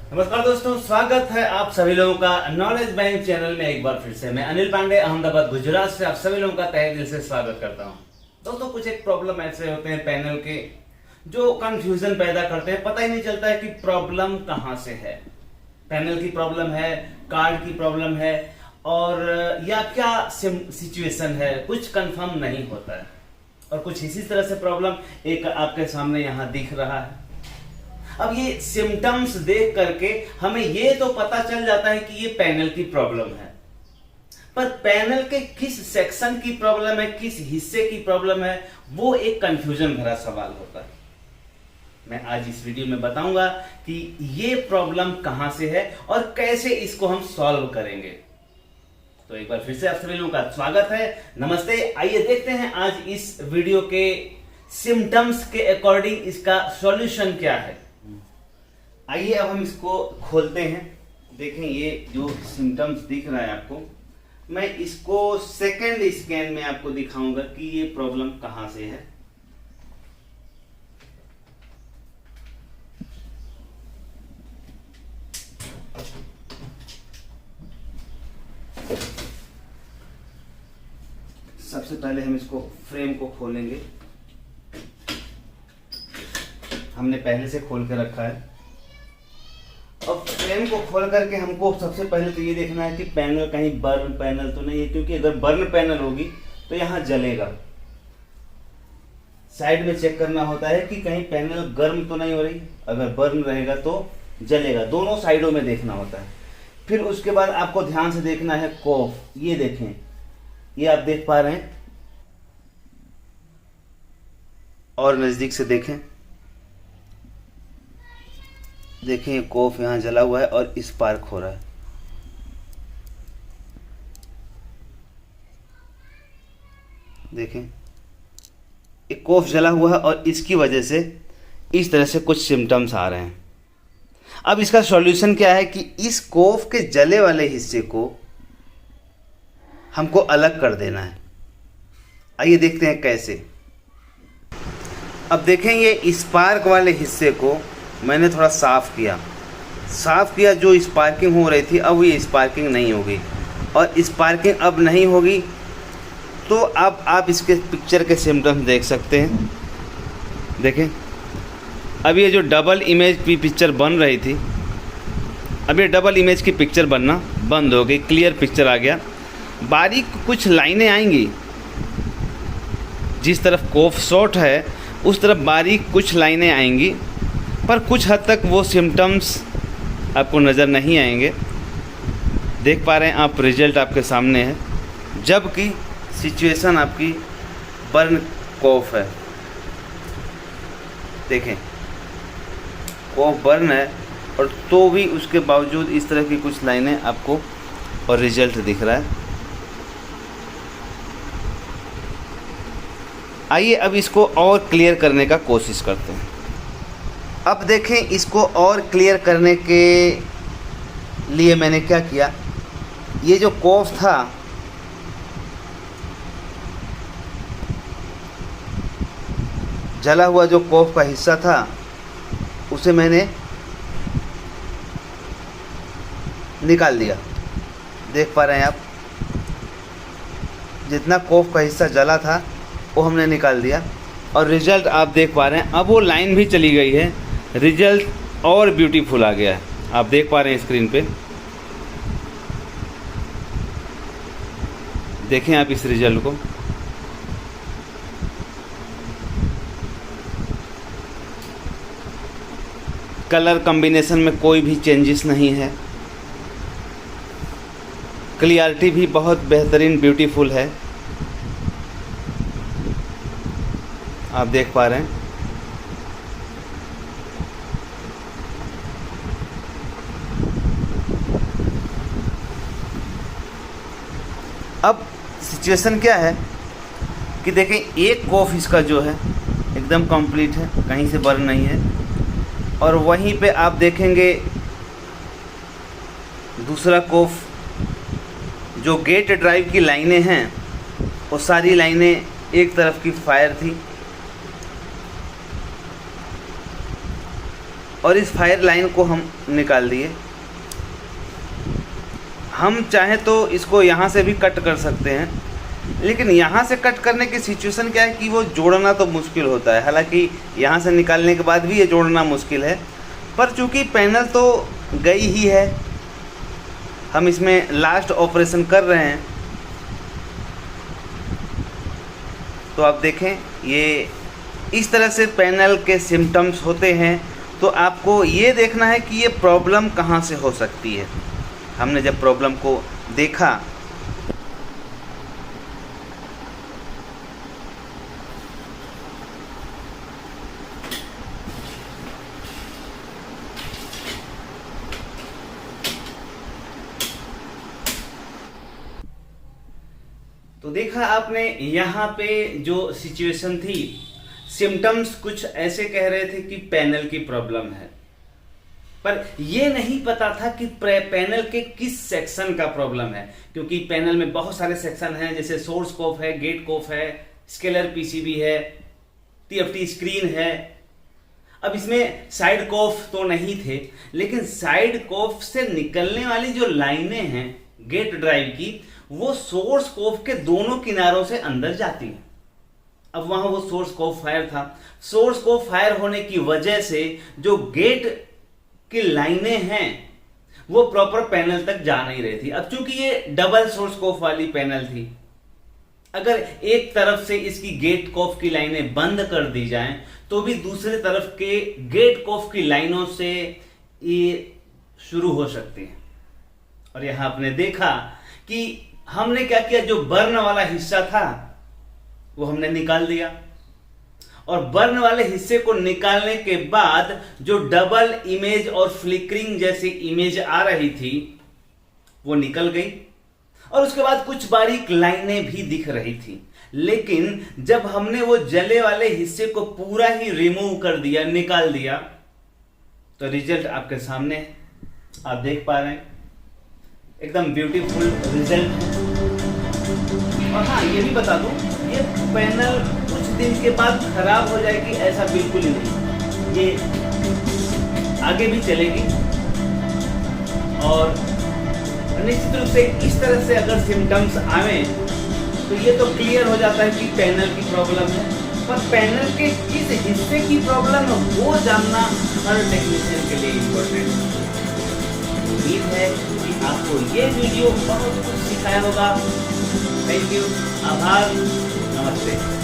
नमस्कार दोस्तों, स्वागत है आप सभी लोगों का नॉलेज बैंक चैनल में। एक बार फिर से मैं अनिल पांडे अहमदाबाद गुजरात से आप सभी लोगों का तहे दिल से स्वागत करता हूं। दोस्तों, कुछ एक प्रॉब्लम ऐसे होते हैं पैनल के जो कंफ्यूजन पैदा करते हैं। पता ही नहीं चलता है कि प्रॉब्लम कहां से है। पैनल की प्रॉब्लम है, कार्ड की प्रॉब्लम है, और या क्या सिचुएशन है, कुछ कंफर्म नहीं होता है। और कुछ इसी तरह से प्रॉब्लम एक आपके सामने यहां दिख रहा है। अब ये सिम्टम्स देख करके हमें ये तो पता चल जाता है कि ये पैनल की प्रॉब्लम है, पर पैनल के किस सेक्शन की प्रॉब्लम है, किस हिस्से की प्रॉब्लम है, वो एक कंफ्यूजन भरा सवाल होता है। मैं आज इस वीडियो में बताऊंगा कि ये प्रॉब्लम कहां से है और कैसे इसको हम सॉल्व करेंगे। तो एक बार फिर से आप सभी लोगों का स्वागत है। नमस्ते। आइए देखते हैं आज इस वीडियो के सिम्टम्स के अकॉर्डिंग इसका सॉल्यूशन क्या है। आइए अब हम इसको खोलते हैं। देखें, ये जो सिम्टम्स दिख रहा है आपको, मैं इसको सेकंड स्कैन में आपको दिखाऊंगा कि ये प्रॉब्लम कहां से है। सबसे पहले हम इसको फ्रेम को खोलेंगे। हमने पहले से खोल के रखा है। और फ्रेम को खोल करके हमको सबसे पहले तो ये देखना है कि पैनल कहीं बर्न पैनल तो नहीं है, क्योंकि अगर बर्न पैनल होगी तो यहाँ जलेगा। साइड में चेक करना होता है कि कहीं पैनल गर्म तो नहीं हो रही, अगर बर्न रहेगा तो जलेगा। दोनों साइडों में देखना होता है। फिर उसके बाद आपको ध्यान से देखना है कोफ। ये देखें, ये आप देख पा रहे हैं, और नजदीक से देखें। देखें, ये कोफ यहाँ जला हुआ है और स्पार्क हो रहा है। देखें, ये कोफ जला हुआ है और इसकी वजह से इस तरह से कुछ सिम्टम्स आ रहे हैं। अब इसका सॉल्यूशन क्या है कि इस कोफ के जले वाले हिस्से को हमको अलग कर देना है। आइए देखते हैं कैसे। अब देखें, ये स्पार्क वाले हिस्से को मैंने थोड़ा साफ किया। जो स्पार्किंग हो रही थी, अब ये स्पार्किंग नहीं होगी। और स्पार्किंग अब नहीं होगी तो अब आप इसके पिक्चर के सिम्टम्स देख सकते हैं। देखें, अब ये जो डबल इमेज की पिक्चर बन रही थी, अब ये डबल इमेज की पिक्चर बनना बंद हो गई। क्लियर पिक्चर आ गया। बारीक कुछ लाइनें आएंगी, जिस तरफ कोफ शॉर्ट है उस तरफ बारीक कुछ लाइनें आएंगी, पर कुछ हद तक वो सिम्टम्स आपको नज़र नहीं आएंगे। देख पा रहे हैं आप, रिजल्ट आपके सामने है, जबकि सिचुएशन आपकी बर्न कोफ है। देखें, कोफ बर्न है, और तो भी उसके बावजूद इस तरह की कुछ लाइनें आपको और रिजल्ट दिख रहा है। आइए अब इसको और क्लियर करने का कोशिश करते हैं। अब देखें, इसको और क्लियर करने के लिए मैंने क्या किया, ये जो कोफ था, जला हुआ जो कोफ का हिस्सा था, उसे मैंने निकाल दिया। देख पा रहे हैं आप, जितना कोफ का हिस्सा जला था वो हमने निकाल दिया, और रिजल्ट आप देख पा रहे हैं। अब वो लाइन भी चली गई है, रिजल्ट और ब्यूटीफुल आ गया है। आप देख पा रहे हैं स्क्रीन पे। देखें आप इस रिजल्ट को। कलर कॉम्बिनेशन में कोई भी चेंजेस नहीं है। क्लियरिटी भी बहुत बेहतरीन ब्यूटीफुल है। आप देख पा रहे हैं। अब सिचुएशन क्या है कि देखें, एक कोफ इसका जो है एकदम कंप्लीट है, कहीं से बर्न नहीं है। और वहीं पे आप देखेंगे दूसरा कोफ, जो गेट ड्राइव की लाइनें हैं वो सारी लाइनें एक तरफ की फायर थी, और इस फायर लाइन को हम निकाल दिए। हम चाहें तो इसको यहाँ से भी कट कर सकते हैं, लेकिन यहाँ से कट करने की सिचुएशन क्या है कि वो जोड़ना तो मुश्किल होता है। हालांकि यहाँ से निकालने के बाद भी ये जोड़ना मुश्किल है, पर चूँकि पैनल तो गई ही है, हम इसमें लास्ट ऑपरेशन कर रहे हैं। तो आप देखें, ये इस तरह से पैनल के सिम्टम्स होते हैं। तो आपको ये देखना है कि ये प्रॉब्लम कहाँ से हो सकती है। हमने जब प्रॉब्लम को देखा तो देखा आपने यहाँ पे जो सिचुएशन थी, सिम्टम्स कुछ ऐसे कह रहे थे कि पैनल की प्रॉब्लम है, पर ये नहीं पता था कि पैनल के किस सेक्शन का प्रॉब्लम है। क्योंकि पैनल में बहुत सारे सेक्शन हैं, जैसे सोर्स कोफ है, गेट कोफ है, स्केलर पीसीबी है, टीएफटी स्क्रीन है। अब इसमें साइड कोफ तो नहीं थे, लेकिन साइड कोफ से निकलने वाली जो लाइनें हैं गेट ड्राइव की, वो सोर्स कोफ के दोनों किनारों से अंदर जाती हैं। अब वहां वो सोर्स कोफ फायर था। सोर्स कोफ फायर होने की वजह से जो गेट की लाइनें हैं वो प्रॉपर पैनल तक जा नहीं रही थी। अब चूंकि ये डबल सोर्स कोफ वाली पैनल थी, अगर एक तरफ से इसकी गेट कोफ की लाइनें बंद कर दी जाएं तो भी दूसरे तरफ के गेट कोफ की लाइनों से ये शुरू हो सकती है। और यहां आपने देखा कि हमने क्या किया, जो बर्न वाला हिस्सा था वो हमने निकाल दिया, और बर्न वाले हिस्से को निकालने के बाद जो डबल इमेज और फ्लिकरिंग जैसी इमेज आ रही थी वो निकल गई, और उसके बाद कुछ बारीक लाइनें भी दिख रही थी। लेकिन जब हमने वो जले वाले हिस्से को पूरा ही रिमूव कर दिया, निकाल दिया, तो रिजल्ट आपके सामने है, आप देख पा रहे हैं, एकदम ब्यूटीफुल रिजल्ट है। और हाँ, ये भी बता दूं, ये पैनल कुछ दिन के बाद खराब हो जाएगी ऐसा बिल्कुल ही नहीं, ये आगे भी चलेगी। और निश्चित रूप से इस तरह से अगर सिम्टम्स आवे तो ये तो क्लियर हो जाता है कि पैनल की प्रॉब्लम है, पर पैनल के किस हिस्से की प्रॉब्लम है वो जानना हर टेक्नीशियन के लिए इम्पोर्टेंट है। उम्मीद है कि आपको ये वीडियो बहुत कुछ सिखाया होगा। थैंक यू, आभार, नमस्ते।